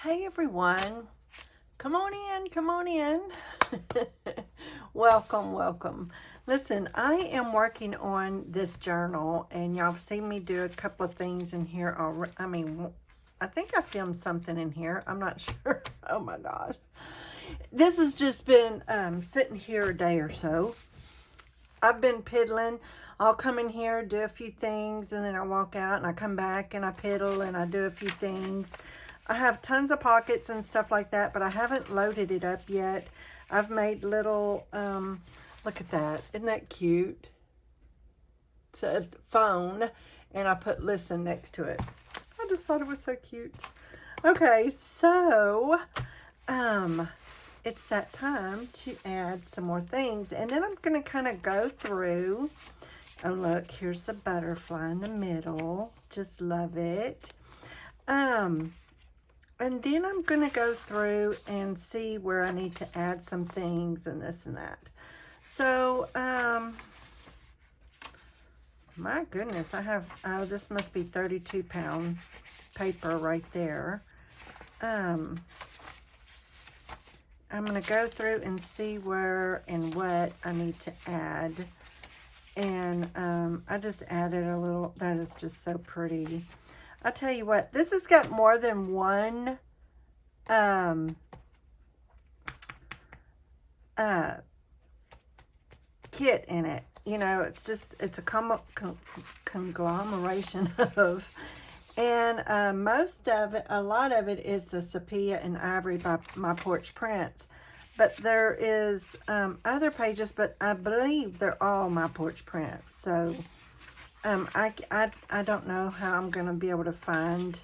Hey everyone, come on in, come on in. Welcome, welcome. Listen, I am working on this journal and y'all have seen me do a couple of things in here already. I think I filmed something in here. I'm not sure. Oh my gosh. This has just been sitting here a day or so. I've been piddling. I'll come in here, do a few things, and then I walk out and I come back and I piddle and I do a few things. I have tons of pockets and stuff like that, but I haven't loaded it up yet. I've made little, look at that. Isn't that cute? It's a phone, and I put listen next to it. I just thought it was so cute. Okay, so, it's that time to add some more things. And then I'm going to kind of go through. Oh, look, here's the butterfly in the middle. Just love it. And then I'm going to go through and see where I need to add some things and this and that. So, my goodness, I have, oh, this must be 32-pound paper right there. I'm going to go through and see where and what I need to add. And I just added a little, that is just so pretty. I'll tell you what, this has got more than one kit in it. You know, it's just, it's a conglomeration of, and most of it, a lot of it is the Sepia and Ivory by My Porch Prints. But there is other pages, but I believe they're all My Porch Prints. So, I don't know how I'm going to be able to find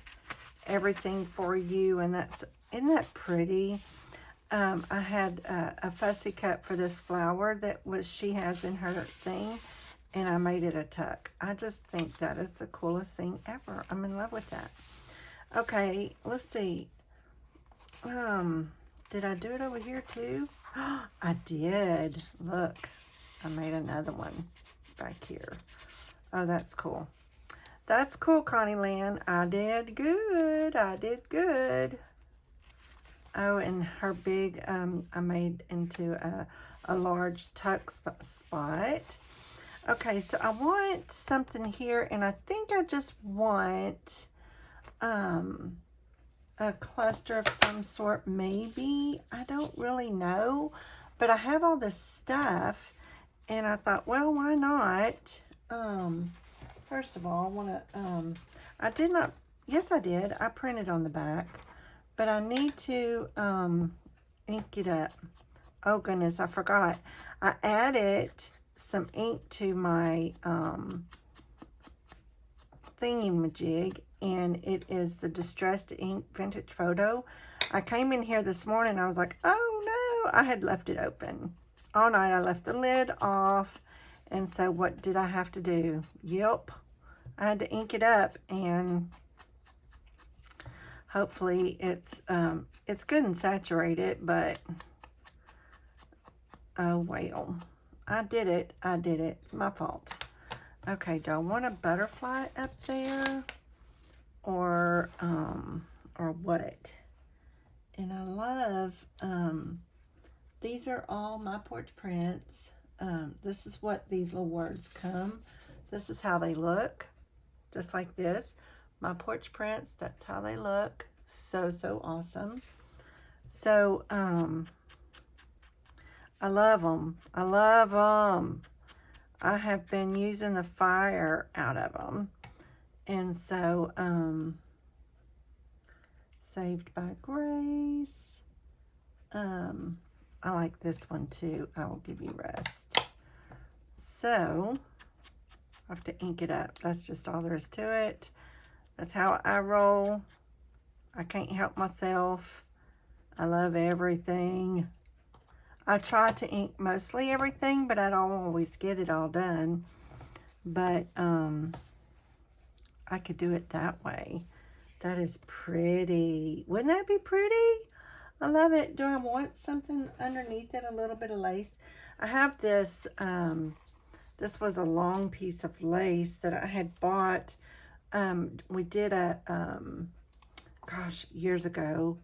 everything for you, and isn't that pretty? I had a Fussy cup for this flower that she has in her thing, and I made it a tuck. I just think that is the coolest thing ever. I'm in love with that. Okay, let's see. Did I do it over here too? I did. Look, I made another one back here. Oh, that's cool. That's cool, Connie Lynn. I did good. I did good. Oh, and her big, I made into a large tuck spot. Okay, so I want something here, and I think I just want a cluster of some sort, maybe. I don't really know, but I have all this stuff, and I thought, well, why not? First of all, I want to, I did not, yes, I did. I printed on the back, but I need to, ink it up. Oh, goodness, I forgot. I added some ink to my, thingy-majig, and it is the Distressed Ink Vintage Photo. I came in here this morning, I was like, oh, no, I had left it open. All night, I left the lid off. And so what did I have to do? Yep, I had to ink it up, and hopefully it's good and saturated, but oh well. I did it. It's my fault. Okay, do I want a butterfly up there or what? And I love these are all My Porch Prints. This is what these little words come. This is how they look. Just like this. My Porch Prints, that's how they look. So, so awesome. So, I love them. I love them. I have been using the fire out of them. And so, Saved by Grace. I like this one too. I Will Give You Rest. So, I have to ink it up. That's just all there is to it. That's how I roll. I can't help myself. I love everything. I try to ink mostly everything, but I don't always get it all done. But I could do it that way. That is pretty. Wouldn't that be pretty? I love it. Do I want something underneath it? A little bit of lace. I have this, this was a long piece of lace that I had bought. We did a gosh, years ago,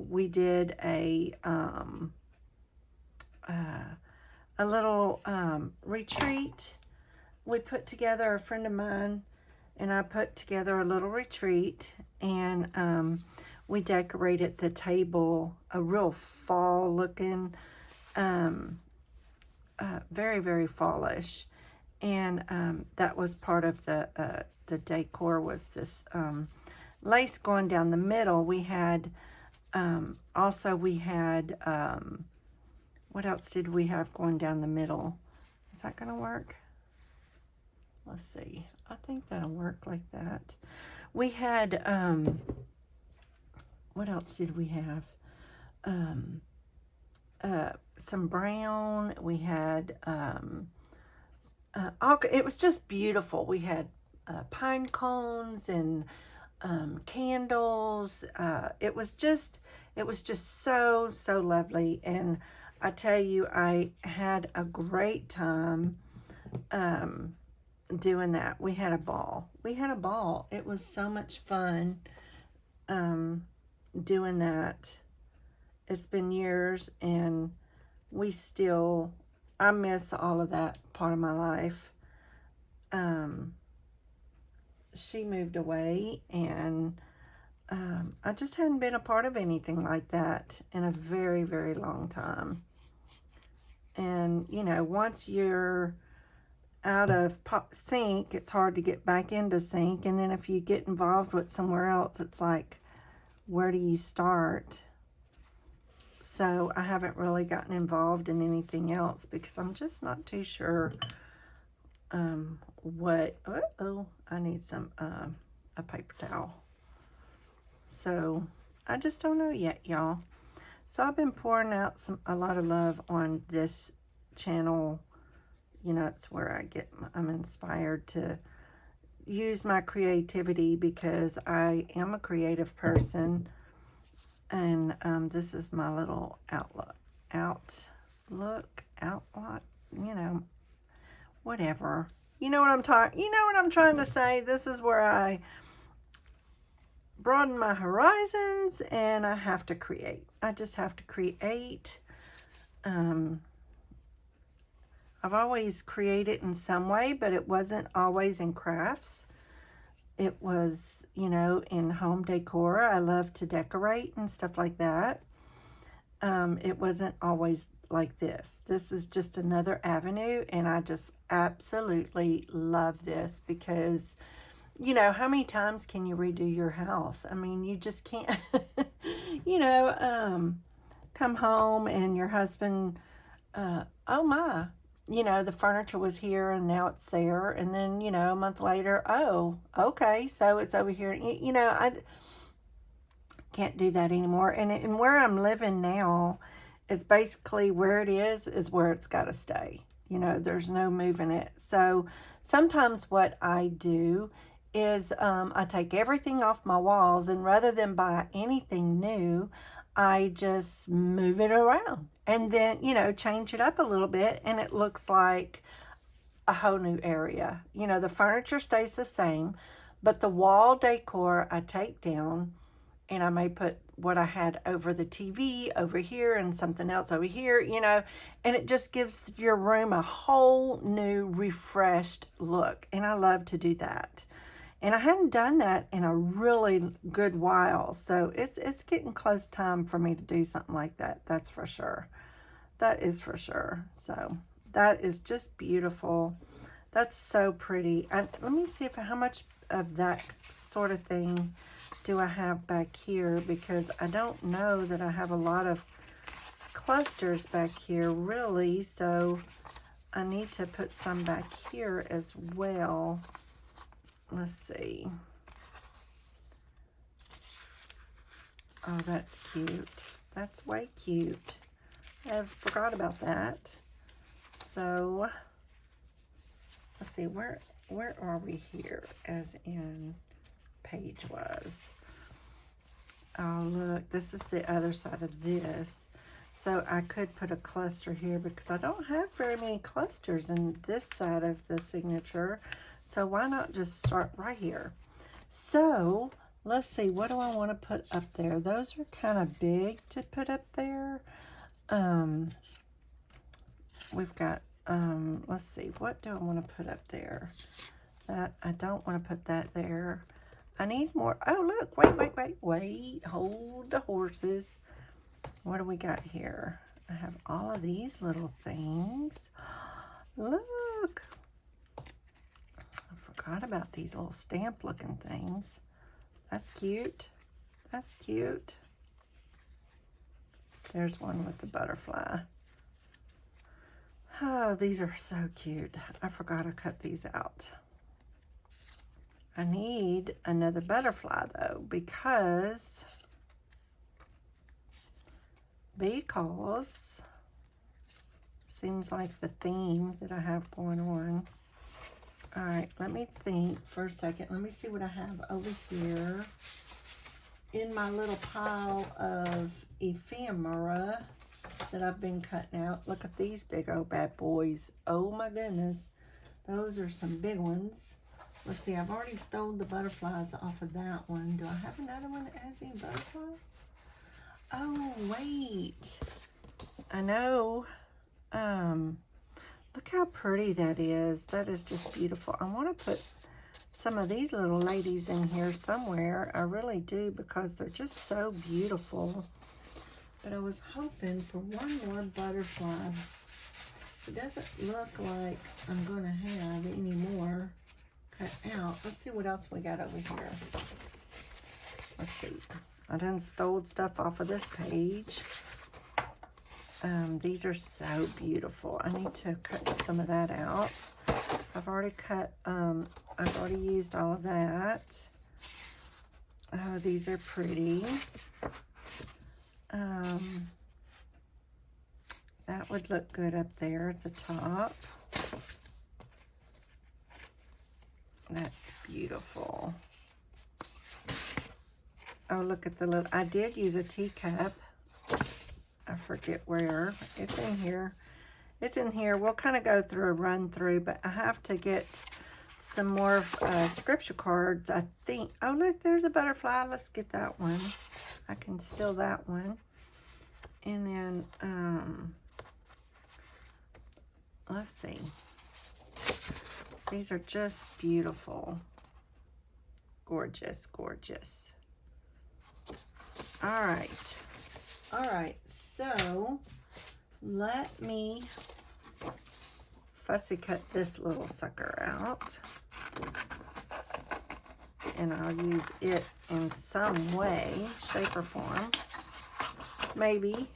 we did a little retreat. We put together, a friend of mine and I put together a little retreat, and we decorated the table a real fall looking, very, very fallish. And that was part of the decor, was this lace going down the middle. We had, also we had, what else did we have going down the middle? Is that going to work? Let's see. I think that'll work like that. We had, what else did we have? Some brown. We had, it was just beautiful. We had pine cones and candles. It was just so lovely. And I tell you, I had a great time doing that. We had a ball. It was so much fun doing that. It's been years, and I miss all of that part of my life. She moved away, and I just hadn't been a part of anything like that in a very, very long time. And, you know, once you're out of sync, it's hard to get back into sync. And then if you get involved with somewhere else, it's like, where do you start? So I haven't really gotten involved in anything else because I'm just not too sure what. I need some a paper towel. So I just don't know yet, y'all. So I've been pouring out a lot of love on this channel. You know, it's where I'm inspired to use my creativity, because I am a creative person. And this is my little outlook, you know, whatever. You know what I'm trying to say. This is where I broaden my horizons, and I have to create. I just have to create. I've always created in some way, but it wasn't always in crafts. It was, you know, in home decor. I love to decorate and stuff like that. It wasn't always like this. This is just another avenue, and I just absolutely love this because, you know, how many times can you redo your house? I mean, you just can't, you know, come home and your husband, oh my, you know, the furniture was here and now it's there. And then, you know, a month later, oh, okay, so it's over here. You know, I can't do that anymore. And where I'm living now is basically where it is where it's got to stay. You know, there's no moving it. So sometimes what I do is I take everything off my walls, and rather than buy anything new, I just move it around and then, you know, change it up a little bit, and it looks like a whole new area. You know, the furniture stays the same, but the wall decor I take down, and I may put what I had over the TV over here and something else over here, you know, and it just gives your room a whole new refreshed look. And I love to do that. And I hadn't done that in a really good while. So it's getting close time for me to do something like that. That's for sure. That is for sure. So that is just beautiful. That's so pretty. Let me see how much of that sort of thing do I have back here, because I don't know that I have a lot of clusters back here really. So I need to put some back here as well. Let's see. Oh, that's cute. That's way cute. I forgot about that. So, let's see. Where are we here as in page-wise? Oh, look. This is the other side of this. So, I could put a cluster here because I don't have very many clusters in this side of the signature. So why not just start right here? So let's see, what do I want to put up there? Those are kind of big to put up there. We've got, let's see, what do I want to put up there? That, I don't want to put that there. I need more. Oh, look, wait, hold the horses. What do we got here? I have all of these little things. Look. I forgot about these little stamp looking things. That's cute. That's cute. There's one with the butterfly. Oh, these are so cute. I forgot to cut these out. I need another butterfly though, because seems like the theme that I have going on. All right, let me think for a second. Let me see what I have over here in my little pile of ephemera that I've been cutting out. Look at these big old bad boys. Oh my goodness. Those are some big ones. Let's see, I've already stole the butterflies off of that one. Do I have another one that has any butterflies? Oh, wait. I know. Look how pretty that is. That is just beautiful. I want to put some of these little ladies in here somewhere. I really do, because they're just so beautiful. But I was hoping for one more butterfly. It doesn't look like I'm going to have any more cut out. Let's see what else we got over here. Let's see. I done stole stuff off of this page. These are so beautiful. I need to cut some of that out. I've already used all of that. Oh, these are pretty. That would look good up there at the top. That's beautiful. Oh, look at the little, I did use a teacup. I forget where. It's in here. It's in here. We'll kind of go through a run through, but I have to get some more scripture cards, I think. Oh, look, there's a butterfly. Let's get that one. I can steal that one. And then, let's see. These are just beautiful. Gorgeous, gorgeous. All right, so let me fussy cut this little sucker out, and I'll use it in some way, shape, or form. Maybe.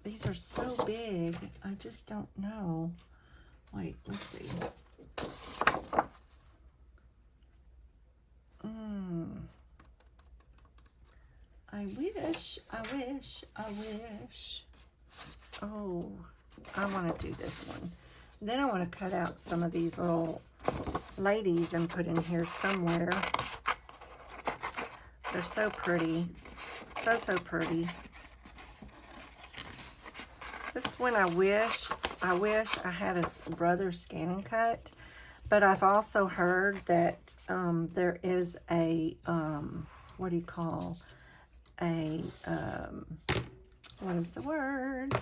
These are so big, I just don't know. Wait, let's see. I wish. Oh, I want to do this one. Then I want to cut out some of these little ladies and put in here somewhere. They're so pretty. So pretty. This one I wish I had a brother scan cut, but I've also heard that there is a, what do you call, a, what is the word?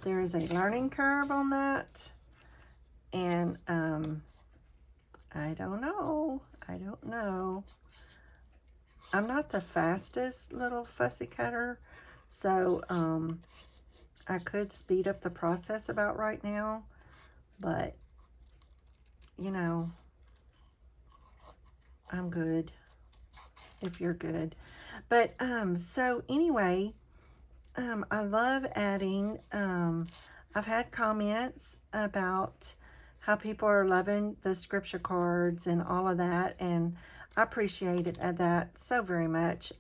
There is a learning curve on that, and I don't know. I'm not the fastest little fussy cutter, so I could speed up the process about right now, but you know, I'm good if you're good. But so anyway, I love adding, I've had comments about how people are loving the scripture cards and all of that, and I appreciate it at that so very much.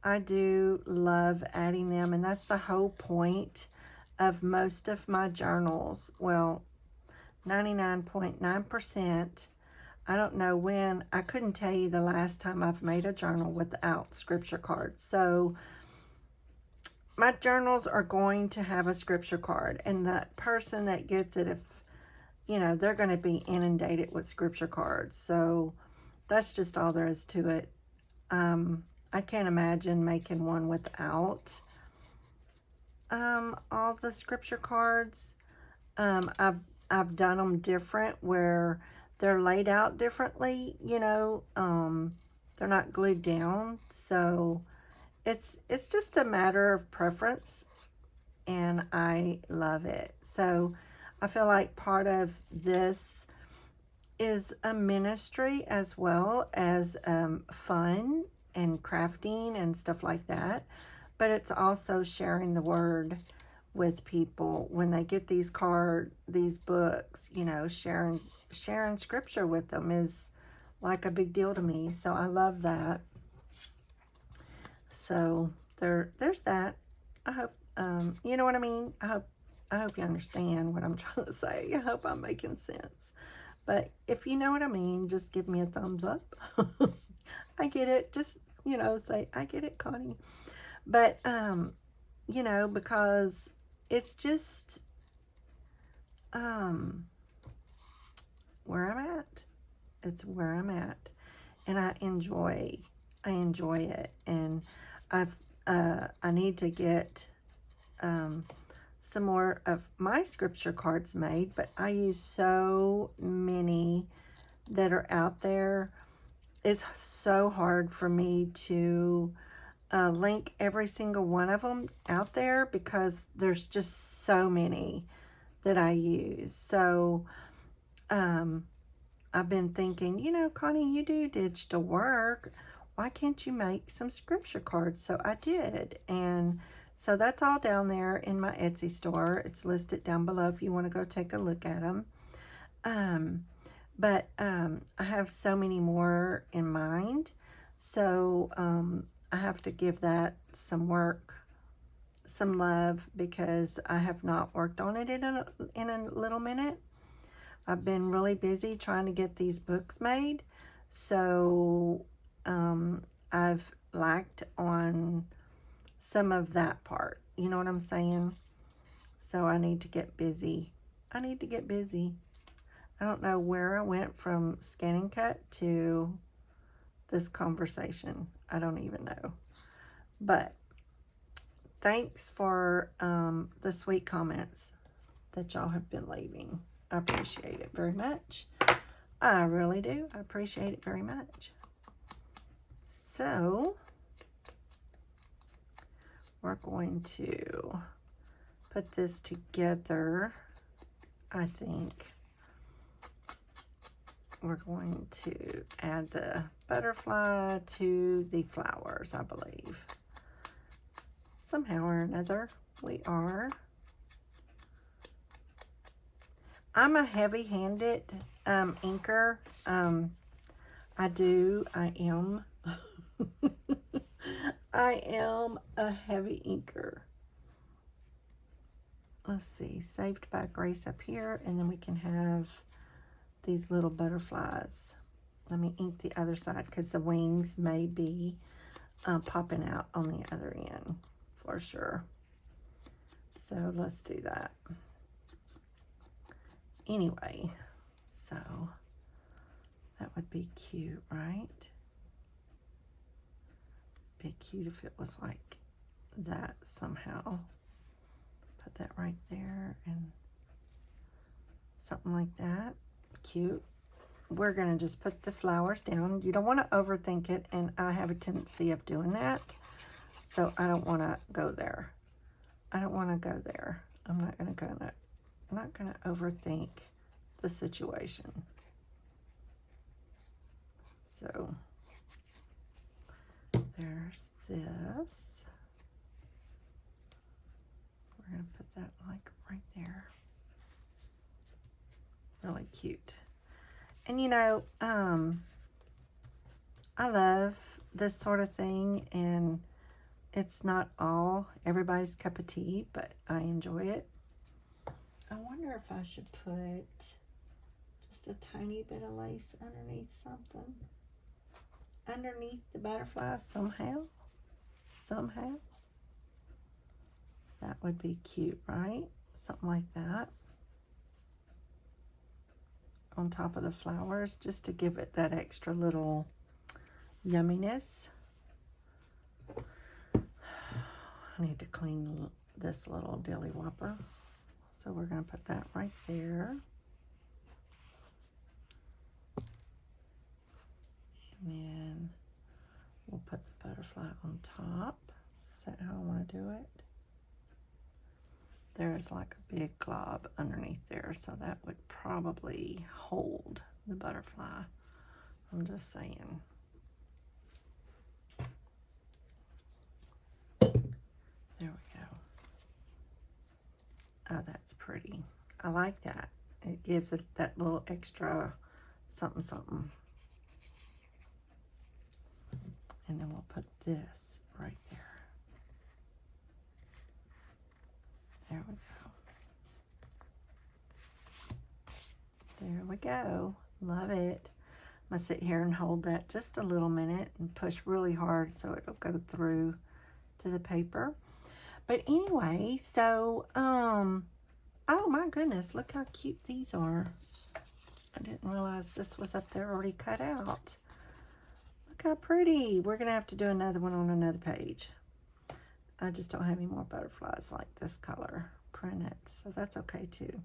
I do love adding them, and that's the whole point of most of my journals. Well, 99.9%. I don't know when. I couldn't tell you the last time I've made a journal without scripture cards. So my journals are going to have a scripture card, and the person that gets it, if you know, they're going to be inundated with scripture cards. So that's just all there is to it. I can't imagine making one without all the scripture cards. I've done them different where they're laid out differently, you know. They're not glued down, so it's just a matter of preference, and I love it. So I feel like part of this is a ministry as well as fun and crafting and stuff like that, but it's also sharing the word with people when they get these books. You know, sharing scripture with them is like a big deal to me, so I love that. So there's that. I hope you know what I mean. I hope you understand what I'm trying to say. I hope I'm making sense. But if you know what I mean, just give me a thumbs up. I get it. Just, you know, say, I get it, Connie. But, you know, because it's just where I'm at. It's where I'm at. And I enjoy it. And I need to get some more of my scripture cards made, but I use so many that are out there. It's so hard for me to link every single one of them out there because there's just so many that I use. So I've been thinking, you know, Connie, you do digital work. Why can't you make some scripture cards? So I did, and so that's all down there in my Etsy store. It's listed down below if you want to go take a look at them. But I have so many more in mind. So I have to give that some work, some love, because I have not worked on it in a little minute. I've been really busy trying to get these books made. So I've lacked on some of that part. You know what I'm saying? So I need to get busy. I don't know where I went from Scanning Cut to this conversation. I don't even know. But thanks for the sweet comments that y'all have been leaving. I appreciate it very much. I really do. I appreciate it very much. So we're going to put this together. I think we're going to add the butterfly to the flowers, I believe. Somehow or another, we are. I'm a heavy-handed inker. I am. I am a heavy inker. Let's see, Saved by Grace up here, and then we can have these little butterflies. Let me ink the other side because the wings may be popping out on the other end for sure. So let's do that. Anyway, so that would be cute, right? Be cute if it was like that somehow. Put that right there and something like that. Cute. We're going to just put the flowers down. You don't want to overthink it, and I have a tendency of doing that. So I don't want to go there. I'm not going to overthink the situation. So there's this. We're going to put that like right there. Really cute. And you know, I love this sort of thing, and it's not all everybody's cup of tea, but I enjoy it. I wonder if I should put just a tiny bit of lace underneath something. Underneath the butterfly somehow. That would be cute, right? Something like that. on top of the flowers just to give it that extra little yumminess. I need to clean this little dilly whopper. So we're going to put that right there. And then we'll put the butterfly on top. Is that how I want to do it? There's like a big glob underneath there, so that would probably hold the butterfly. I'm just saying. There we go. Oh, that's pretty. I like that. It gives it that little extra something something. And then we'll put this right there. There we go. There we go. Love it. I'm going to sit here and hold that just a little minute and push really hard so it'll go through to the paper. But anyway, so, oh my goodness, look how cute these are. I didn't realize this was up there already cut out. Look how pretty. We're going to have to do another one on another page. I just don't have any more butterflies like this color printed, so that's okay too.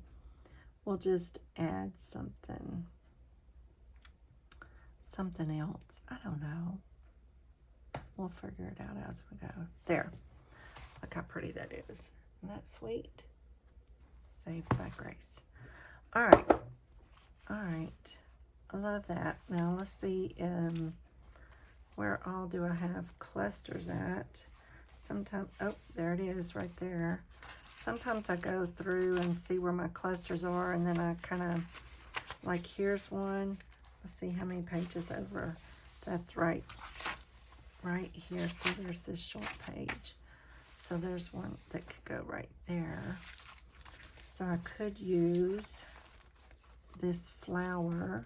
We'll just add something else. I don't know. We'll figure it out as we go. There. Look how pretty that is. Isn't that sweet? Saved by grace. All right. All right. I love that. Now let's see where all do I have clusters at. Sometimes, oh, there it is right there. Sometimes I go through and see where my clusters are, and then I kind of, like, here's one. Let's see how many pages over. That's right here. See, there's this short page. So there's one that could go right there. So I could use this flower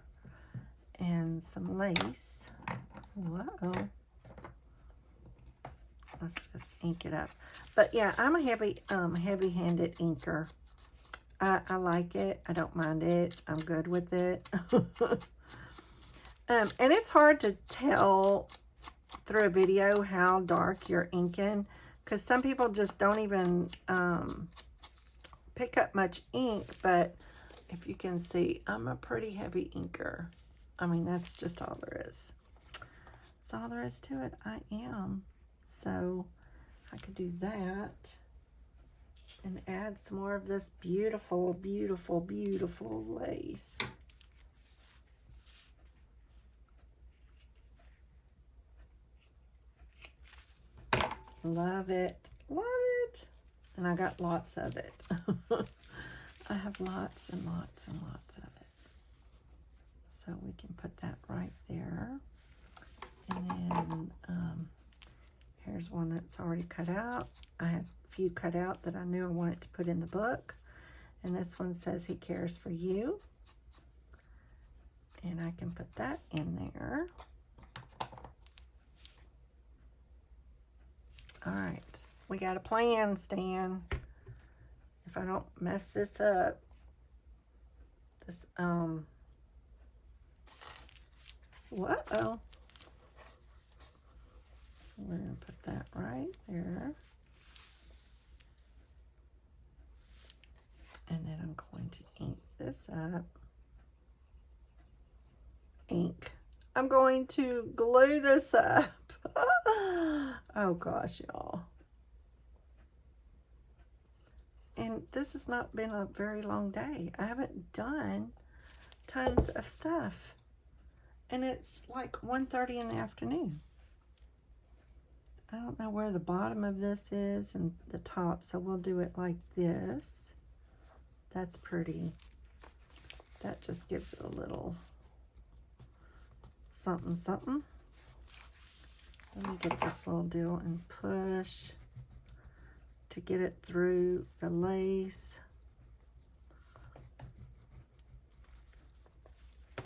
and some lace. Whoa. Let's just ink it up. But yeah, I'm a heavy-handed inker. I like it. I don't mind it. I'm good with it. And it's hard to tell through a video how dark you're inking, because some people just don't even pick up much ink. But if you can see, I'm a pretty heavy inker. I mean, that's just all there is. That's all there is to it. I am. So I could do that and add some more of this beautiful, beautiful, beautiful lace. Love it. Love it. And I got lots of it. I have lots and lots and lots of it. So we can put that right there. And then here's one that's already cut out. I have a few cut out that I knew I wanted to put in the book. And this one says, "He cares for you." And I can put that in there. All right. We got a plan, Stan. If I don't mess this up, this, whoa. We're going to put that right there. And then I'm going to ink this up. Ink. I'm going to glue this up. Oh gosh, y'all. And this has not been a very long day. I haven't done tons of stuff. And it's like 1:30 in the afternoon. I don't know where the bottom of this is and the top, so we'll do it like this. That's pretty. That just gives it a little something, something. Let me get this little deal and push to get it through the lace.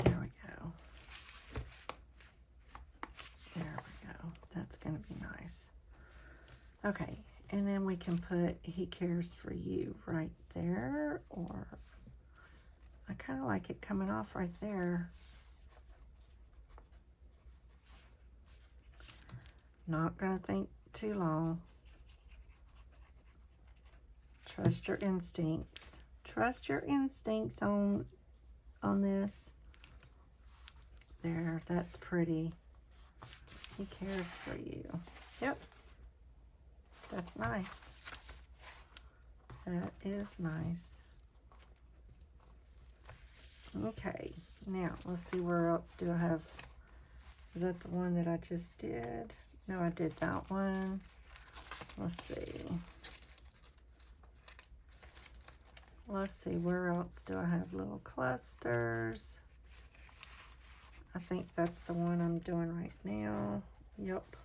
There we go. There we go. That's going to be nice. Okay, and then we can put "He cares for you" right there, or I kind of like it coming off right there. Not gonna think too long. Trust your instincts. Trust your instincts on this. There, that's pretty. He cares for you. Yep. That's nice. That is nice. Okay, now let's see, where else do I have? Is that the one that I just did? No, I did that one. Let's see. Let's see, where else do I have little clusters? I think that's the one I'm doing right now. Yep.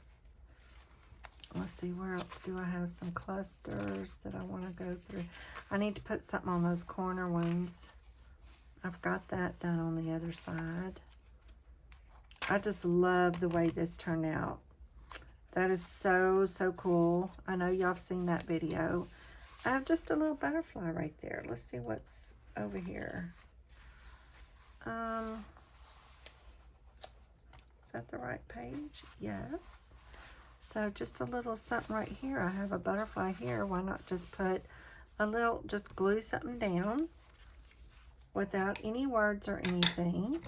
Let's see, where else do I have some clusters that I want to go through? I need to put something on those corner ones. I've got that done on the other side. I just love the way this turned out. That is so, so cool. I know y'all have seen that video. I have just a little butterfly right there. Let's see what's over here. Is that the right page? Yes. So just a little something right here. I have a butterfly here. Why not just put a little, just glue something down without any words or anything.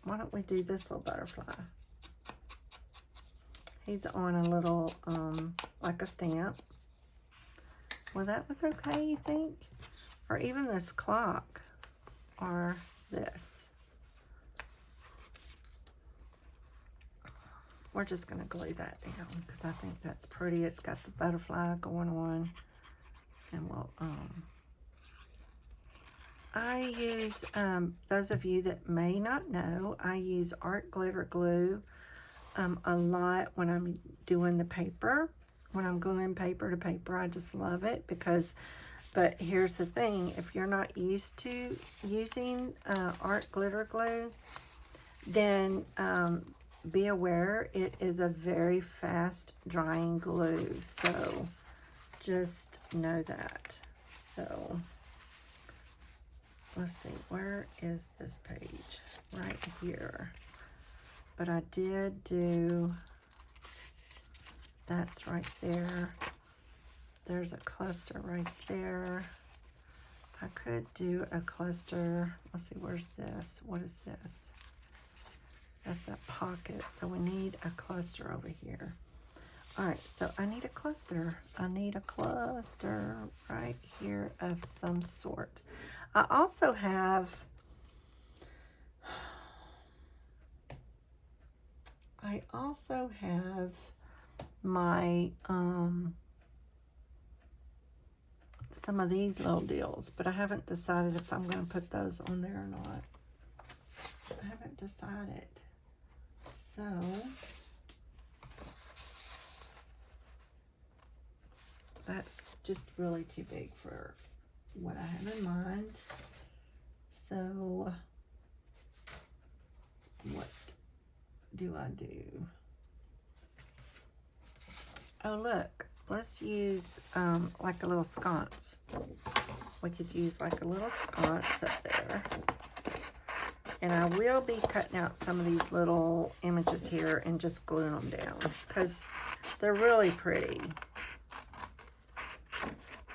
Why don't we do this little butterfly? He's on a little, like a stamp. Will that look okay, you think? Or even this clock, or this. We're just gonna glue that down because I think that's pretty. It's got the butterfly going on. And we'll, I use, those of you that may not know, I use art glitter glue a lot when I'm doing the paper. When I'm gluing paper to paper, I just love it because, but here's the thing, if you're not used to using art glitter glue, then be aware it is a very fast drying glue. So just know that. So let's see, where is this page? Right here. But I did do, that's right there. There's a cluster right there. I could do a cluster. Let's see, where's this? What is this? That's that pocket. So we need a cluster over here. All right, so I need a cluster. I need a cluster right here of some sort. I also have, my, some of these little deals, but I haven't decided if I'm going to put those on there or not. I haven't decided. So, that's just really too big for what I have in mind. So, what do I do? Oh, look, let's use like a little sconce. We could use like a little sconce up there. And I will be cutting out some of these little images here and just gluing them down because they're really pretty.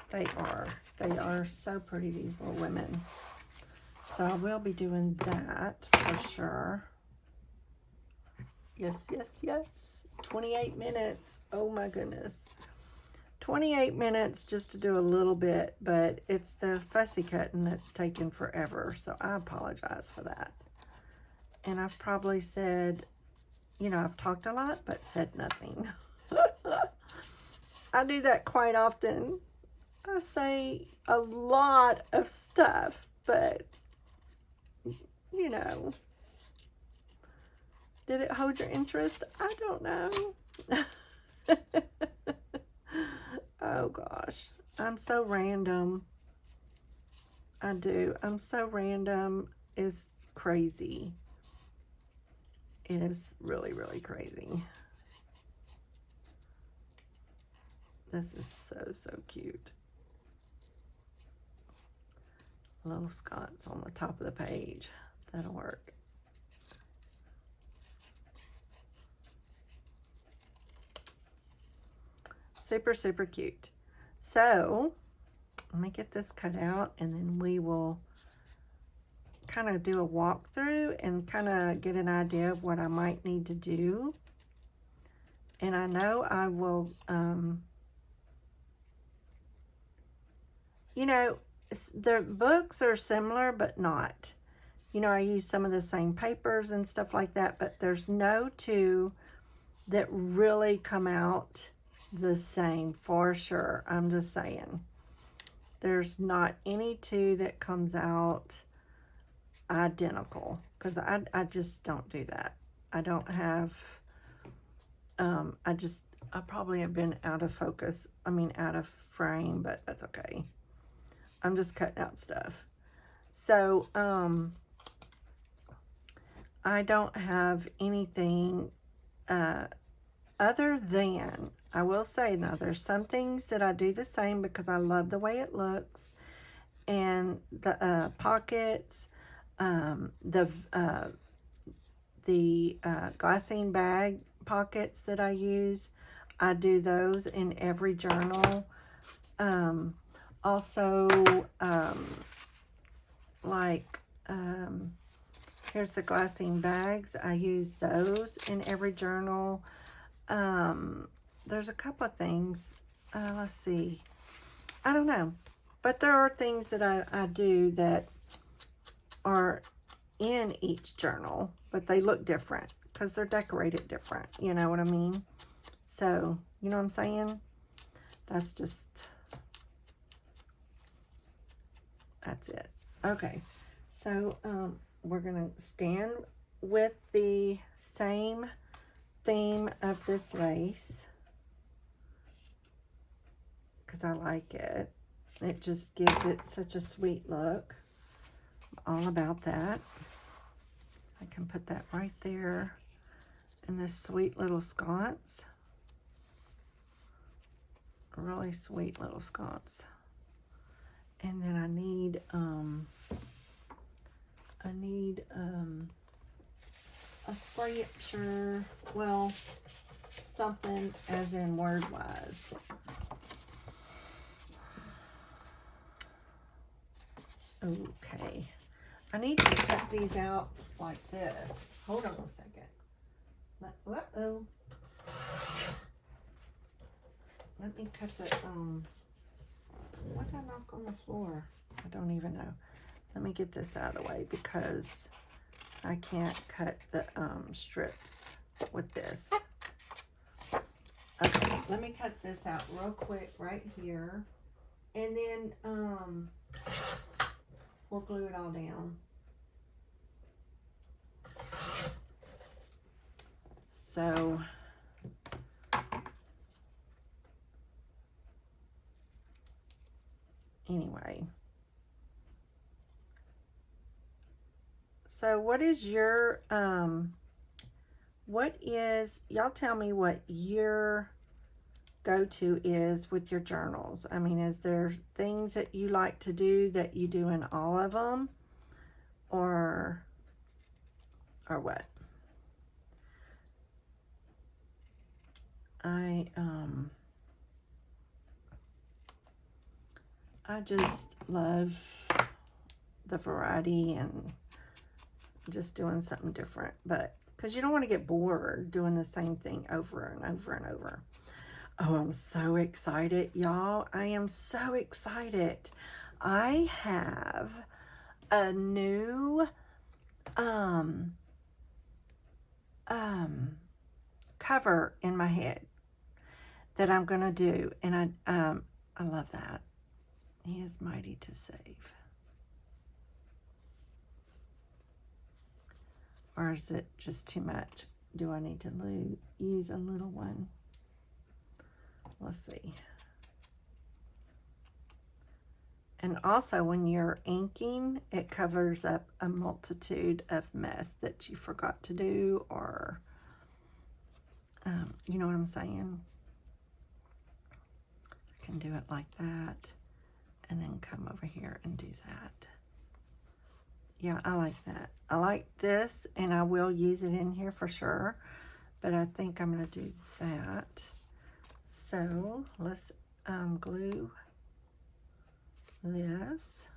They are so pretty, these little women. So I will be doing that for sure. Yes, yes, yes. 28 minutes. Oh my goodness. 28 minutes just to do a little bit, but it's the fussy cutting that's taken forever. So I apologize for that. And I've probably said, you know, I've talked a lot, but said nothing. I do that quite often. I say a lot of stuff, but, you know, did it hold your interest? I don't know. Oh gosh, I'm so random. I'm so random. It's crazy. It is really, really crazy. This is so, so cute. little sconce on the top of the page. That'll work. Super, super cute. So, let me get this cut out, and then we will kind of do a walkthrough and kind of get an idea of what I might need to do. And I know I will, you know, the books are similar, but not. You know, I use some of the same papers and stuff like that, but there's no two that really come out the same for sure. I'm just saying. There's not any two that comes out identical, because I just don't do that. I don't have, I probably have been out of focus. I mean, out of frame, but that's okay. I'm just cutting out stuff. So, I don't have anything other than, I will say now, there's some things that I do the same because I love the way it looks. And the pockets, the glassine bag pockets that I use, I do those in every journal. Also, here's the glassine bags. I use those in every journal. There's a couple of things. Let's see. I don't know. But there are things that I do that are in each journal, but they look different because they're decorated different. You know what I mean? So, you know what I'm saying? That's it. Okay. So, we're going to stand with the same theme of this lace because I like it. It just gives it such a sweet look. I'm all about that. I can put that right there in this sweet little sconce. A really sweet little sconce. And then I need a scripture, well, something as in word-wise. Okay. I need to cut these out like this. Hold on a second. Uh-oh. Let me cut the, what did I knock on the floor? I don't even know. Let me get this out of the way because I can't cut the strips with this. Okay, let me cut this out real quick right here. And then we'll glue it all down. So anyway. So what is your, y'all tell me what your go-to is with your journals. I mean, is there things that you like to do that you do in all of them? Or what? I just love the variety and just doing something different, but because you don't want to get bored doing the same thing over and over and over. Oh, I'm so excited, y'all. I am so excited. I have a new cover in my head that I'm gonna do, and I love that. He is mighty to save. Or is it just too much? Do I need to use a little one? Let's see. And also when you're inking, it covers up a multitude of mess that you forgot to do, or you know what I'm saying? I can do it like that and then come over here and do that. Yeah, I like that. I like this, and I will use it in here for sure, but I think I'm going to do that. So let's glue this.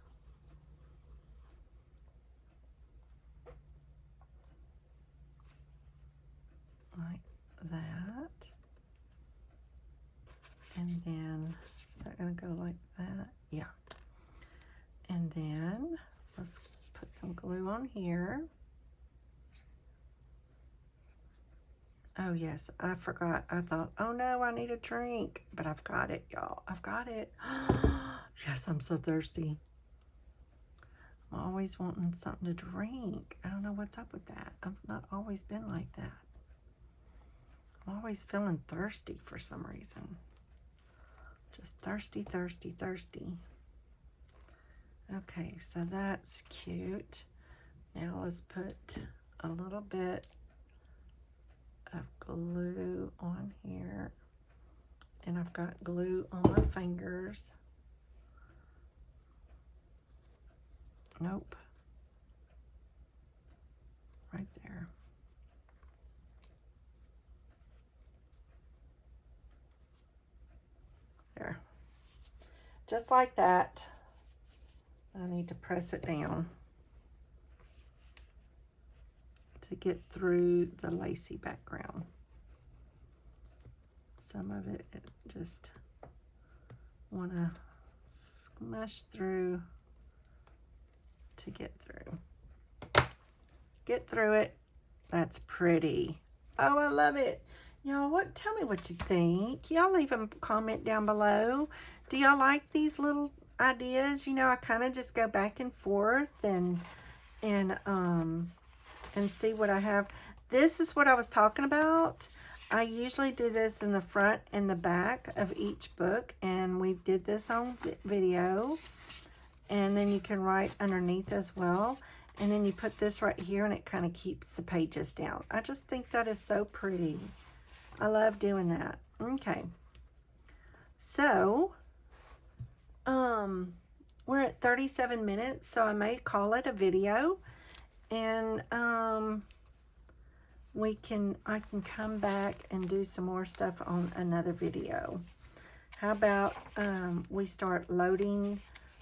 Like that. And then, is that going to go like that? Yeah. And then, let's put some glue on here. Oh, yes, I forgot. I thought, oh, no, I need a drink. But I've got it, y'all. I've got it. Yes, I'm so thirsty. I'm always wanting something to drink. I don't know what's up with that. I've not always been like that. I'm always feeling thirsty for some reason. Just thirsty, thirsty, thirsty. Okay, so that's cute. Now let's put a little bit of glue on here. And I've got glue on my fingers. Nope. Right there. There. Just like that. I need to press it down to get through the lacy background. Some of it just want to smush through to get through. Get through it. That's pretty. Oh, I love it. Y'all, tell me what you think. Y'all leave a comment down below. Do y'all like these little ideas? You know, I kind of just go back and forth and see what I have. This is what I was talking about. I usually do this in the front and the back of each book, and we did this on video. And then you can write underneath as well. And then you put this right here, and it kind of keeps the pages down. I just think that is so pretty. I love doing that. Okay. So, we're at 37 minutes, so I may call it a video. And I can come back and do some more stuff on another video. How about we start loading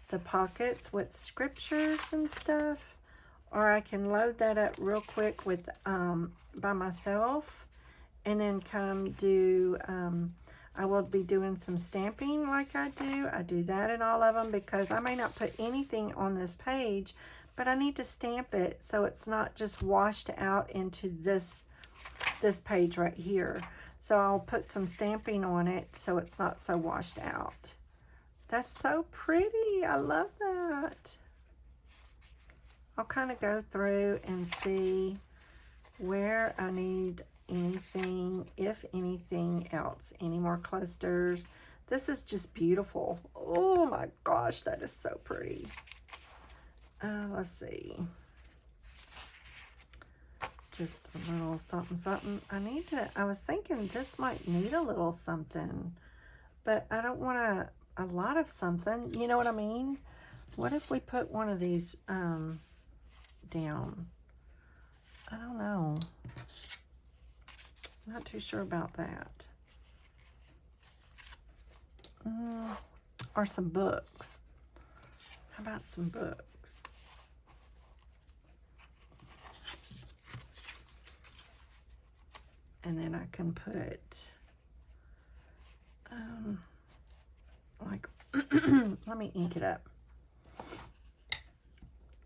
the pockets with scriptures and stuff, or I can load that up real quick with by myself, and then come do I will be doing some stamping like I do. I do that in all of them because I may not put anything on this page, but I need to stamp it so it's not just washed out into this page right here. So I'll put some stamping on it so it's not so washed out. That's so pretty. I love that. I'll kind of go through and see where I need anything, if anything else. Any more clusters. This is just beautiful. Oh my gosh, that is so pretty. Let's see. Just a little something, something. I was thinking this might need a little something, but I don't want a lot of something. You know what I mean? What if we put one of these down? I don't know. Not too sure about that. Or some books. How about some books? And then I can put, like, let me ink it up.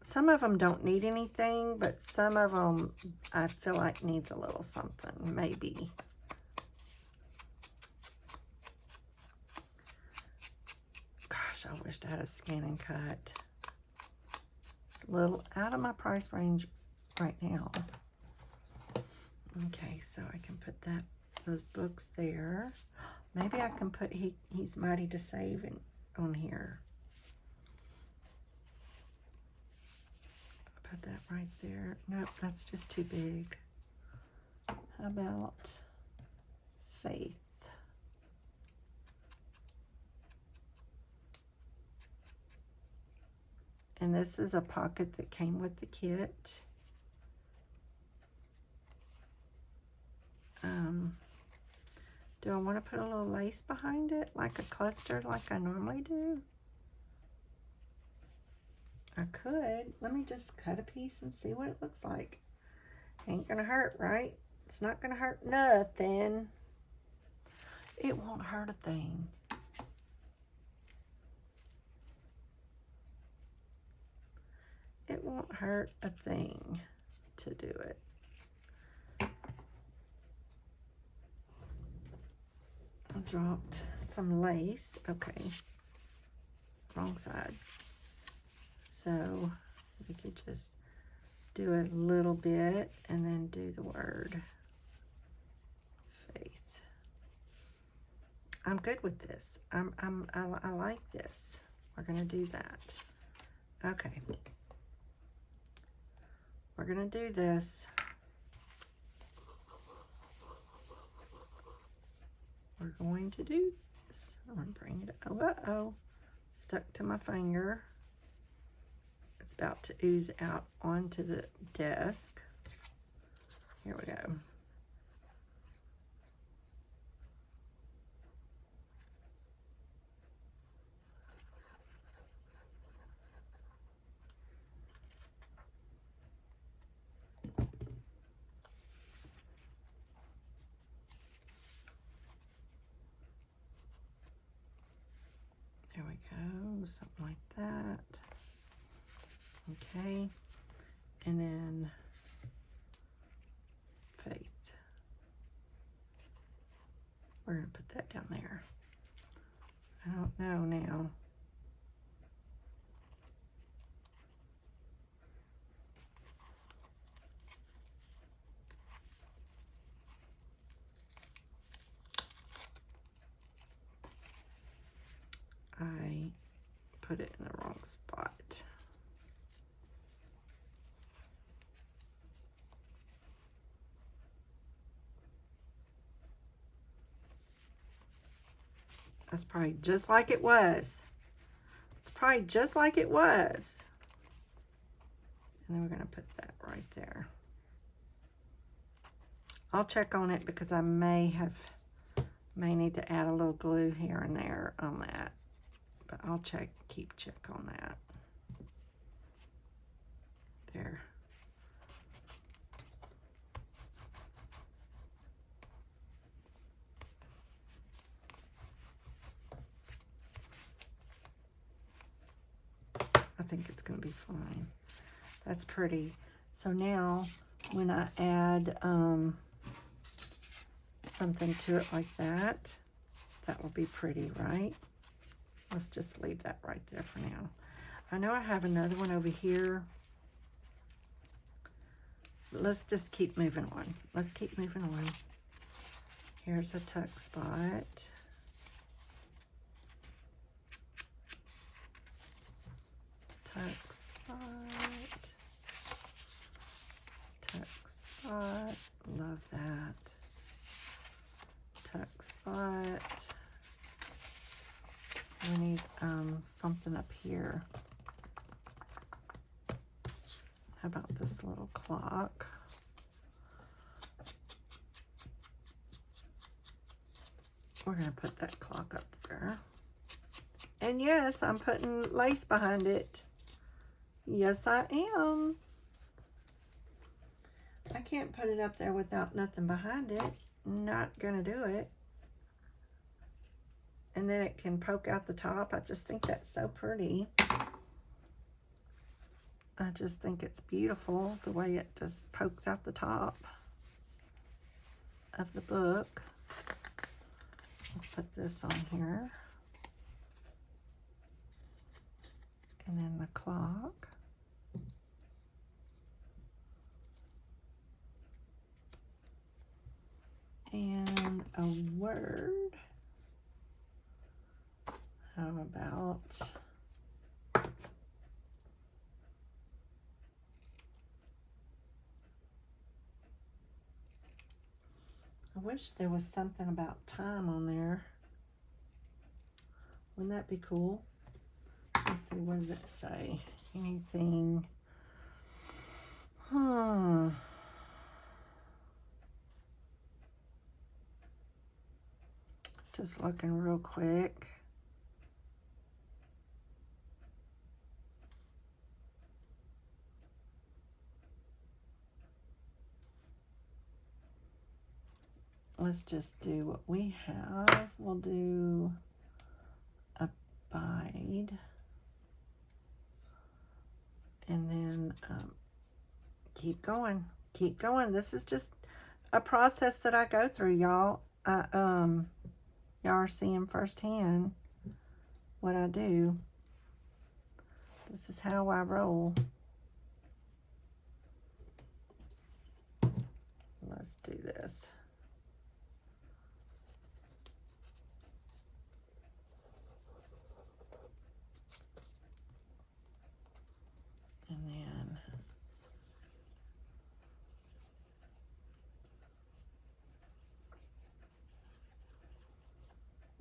Some of them don't need anything, but some of them I feel like needs a little something, maybe. Gosh, I wished I had a scan and cut. It's a little out of my price range right now. Okay, so I can put those books there. Maybe I can put He's Mighty to Save on here. Put that right there. Nope, that's just too big. How about Faith? And this is a pocket that came with the kit. Do I want to put a little lace behind it, like a cluster, like I normally do? I could. Let me just cut a piece and see what it looks like. Ain't gonna hurt, right? It's not gonna hurt nothing. It won't hurt a thing. It won't hurt a thing to do it. I dropped some lace. Okay, wrong side. So we could just do a little bit and then do the word faith. I'm good with this. I like this. We're gonna do that. Okay. We're gonna do this. We're going to do this. I'm gonna bring it, uh-oh, stuck to my finger. It's about to ooze out onto the desk. Here we go. There we go, something like that. Okay, and then faith. We're gonna put that down there. I don't know now. I put it in the wrong spot. That's probably just like it was. It's probably just like it was. And then we're going to put that right there. I'll check on it because I may need to add a little glue here and there on that. But I'll keep check on that. There. I think it's going to be fine. That's pretty. So now when I add something to it like that, that will be pretty, right? Let's just leave that right there for now. I know I have another one over here. Let's just keep moving on. Let's keep moving on. Here's a tuck spot. Tuck spot. Tuck spot. Love that. Tuck spot. We need something up here. How about this little clock? We're going to put that clock up there. And yes, I'm putting lace behind it. Yes, I am. I can't put it up there without nothing behind it. Not going to do it. And then it can poke out the top. I just think that's so pretty. I just think it's beautiful the way it just pokes out the top of the book. Let's put this on here. And then the clock. And a word. How about I wish there was something about time on there. Wouldn't that be cool? Let's see, what does it say? anything. Just looking real quick. Let's just do what we have. We'll do abide. And then keep going. Keep going. This is just a process that I go through, y'all. Y'all are seeing firsthand what I do. This is how I roll. Let's do this. And then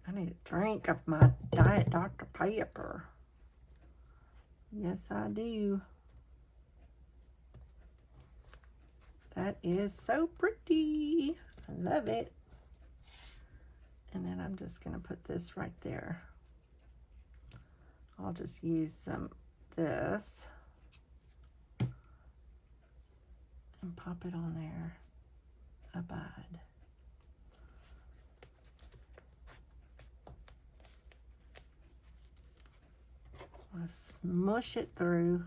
I need a drink of my Diet Dr. Pepper. Yes, I do. That is so pretty. I love it. And then I'm just going to put this right there. I'll just use some this and pop it on there. Abide. Let's smush it through.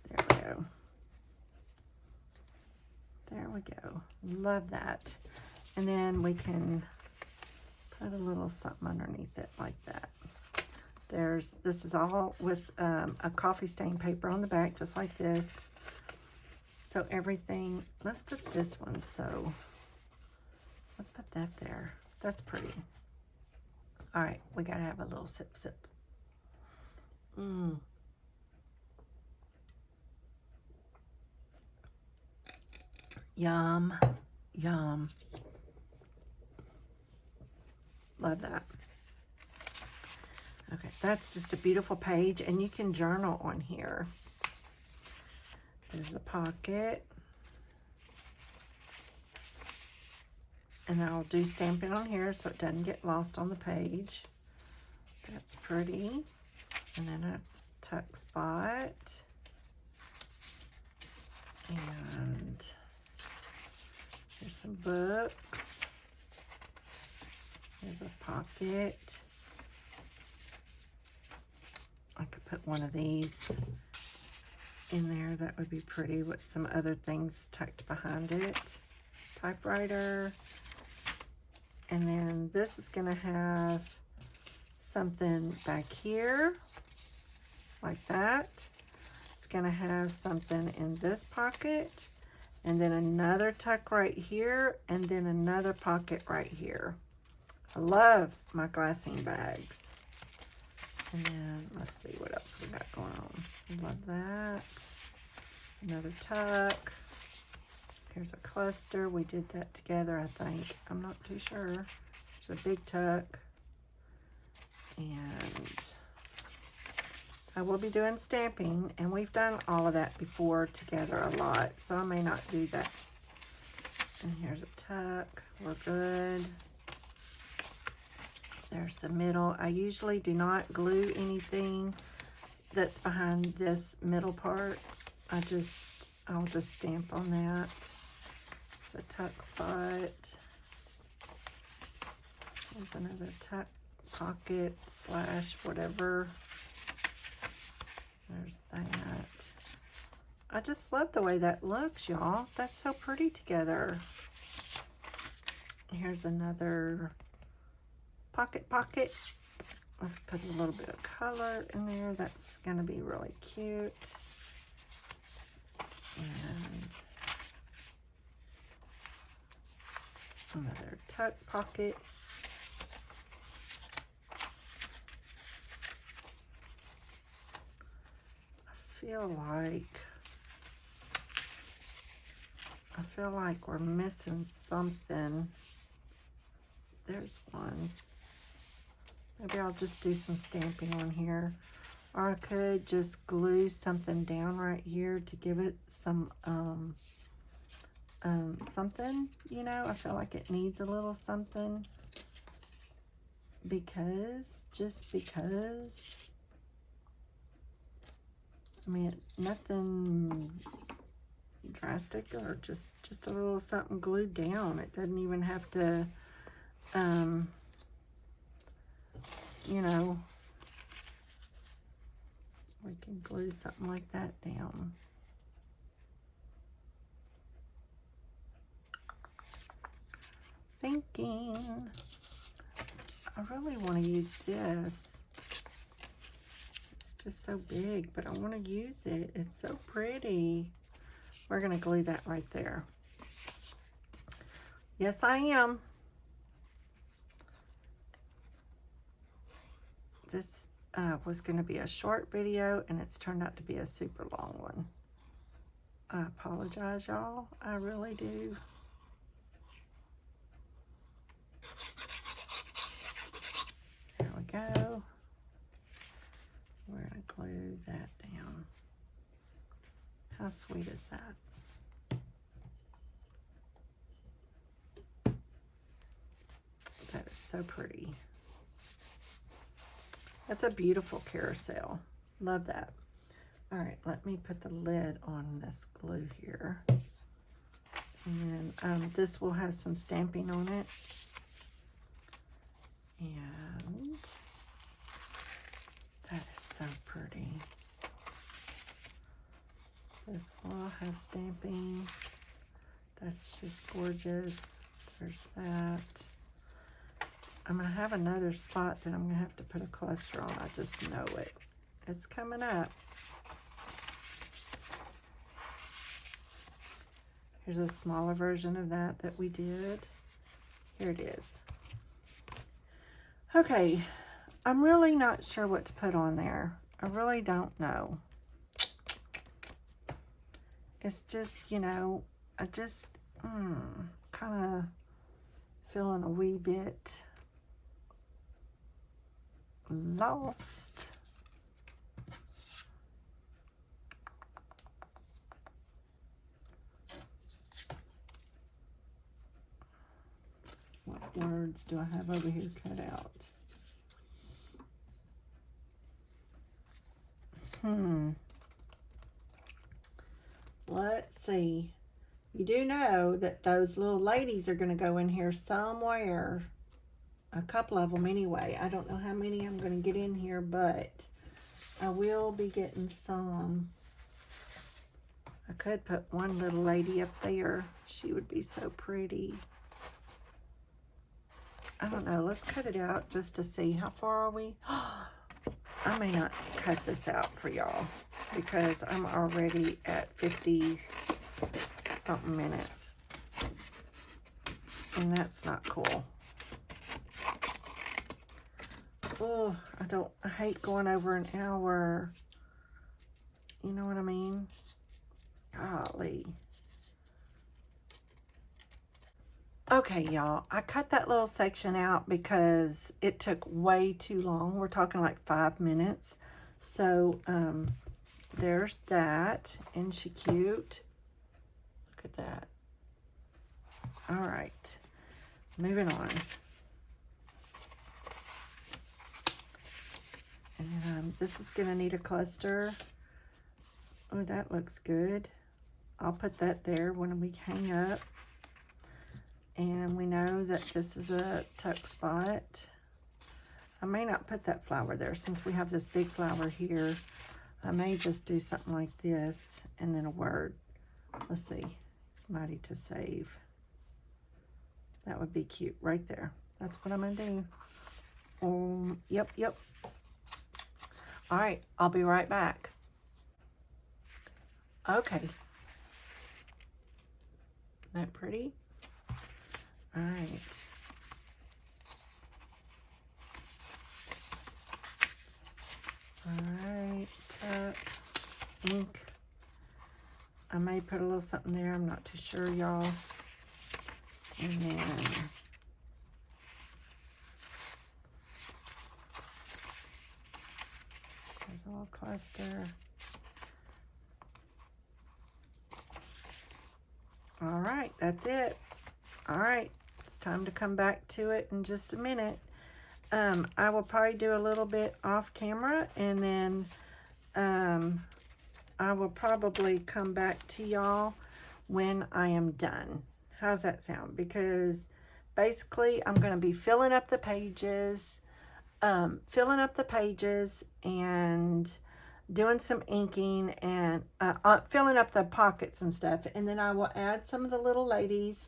There we go. There we go. Love that. And then we can put a little something underneath it like that. This is all with a coffee stain paper on the back, just like this. So everything, let's put this one, so let's put that there. That's pretty. All right, we gotta have a little sip. Yum, yum. Love that. Okay, that's just a beautiful page, and you can journal on here. There's the pocket. And I'll do stamping on here so it doesn't get lost on the page. That's pretty. And then a tuck spot. And here's some books. There's a pocket. I could put one of these in there. That would be pretty with some other things tucked behind it. Typewriter. And then this is going to have something back here, like that. It's going to have something in this pocket, and then another tuck right here, and then another pocket right here. I love my glassine bags. And then let's see what else we got going on. Love that. Another tuck. Here's a cluster. We did that together, I think. I'm not too sure. There's a big tuck. And I will be doing stamping, and we've done all of that before together a lot, so I may not do that. And here's a tuck. We're good. There's the middle. I usually do not glue anything that's behind this middle part. I'll just stamp on that. There's a tuck spot. There's another tuck pocket slash whatever. There's that. I just love the way that looks, y'all. That's so pretty together. Here's another pocket. Let's put a little bit of color in there. That's going to be really cute. And another tuck pocket. I feel like we're missing something. There's one. Maybe I'll just do some stamping on here. Or I could just glue something down right here to give it some, something, you know. I feel like it needs a little something. Just because. I mean, nothing drastic, or just a little something glued down. It doesn't even have to, you know, we can glue something like that down. Thinking, I really want to use this. It's just so big, but I want to use it. It's so pretty. We're going to glue that right there. Yes, I am. This was going to be a short video, and it's turned out to be a super long one. I apologize, y'all. I really do. There we go. We're going to glue that down. How sweet is that? That is so pretty. That's a beautiful carousel. Love that. All right, let me put the lid on this glue here. And this will have some stamping on it. And that is so pretty. This will have stamping. That's just gorgeous. There's that. I'm going to have another spot that I'm going to have to put a cluster on. I just know it. It's coming up. Here's a smaller version of that we did. Here it is. Okay, I'm really not sure what to put on there. I really don't know. It's just, you know, I just kind of feeling a wee bit lost. What words do I have over here cut out? Let's see. You do know that those little ladies are going to go in here somewhere. A couple of them anyway. I don't know how many I'm going to get in here, but I will be getting some. I could put one little lady up there. She would be so pretty. I don't know. Let's cut it out just to see. How far are we? I may not cut this out for y'all because I'm already at 50 something minutes. And that's not cool. Oh, I hate going over an hour. You know what I mean? Golly. Okay, y'all, I cut that little section out because it took way too long. We're talking like 5 minutes. So, there's that. Isn't she cute? Look at that. All right, moving on. And this is going to need a cluster. Oh, that looks good. I'll put that there when we hang up. And we know that this is a tuck spot. I may not put that flower there since we have this big flower here. I may just do something like this and then a word. Let's see. It's mighty to save. That would be cute right there. That's what I'm going to do. Yep. All right, I'll be right back. Okay. Isn't that pretty? All right. Ink. I may put a little something there. I'm not too sure, y'all. And then little cluster. All right, that's it. All right, it's time to come back to it in just a minute. I will probably do a little bit off camera, and then I will probably come back to y'all when I am done. How's that sound? Because basically I'm going to be filling up the pages, and doing some inking and filling up the pockets and stuff. And then I will add some of the little ladies,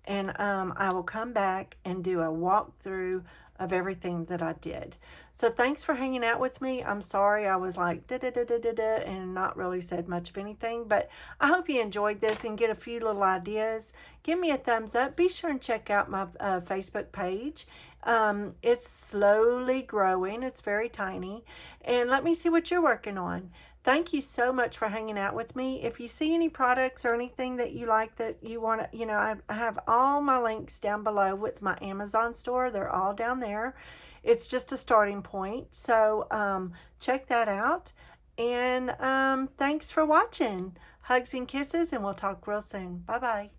and I will come back and do a walkthrough of everything that I did. So thanks for hanging out with me. I'm sorry I was like and not really said much of anything, but I hope you enjoyed this and get a few little ideas. Give me a thumbs up. Be sure and check out my Facebook page. It's slowly growing. It's very tiny. And let me see what you're working on. Thank you so much for hanging out with me. If you see any products or anything that you like that you want to, I have all my links down below with my Amazon store. They're all down there. It's just a starting point. So check that out. And thanks for watching. Hugs and kisses, and we'll talk real soon. Bye-bye.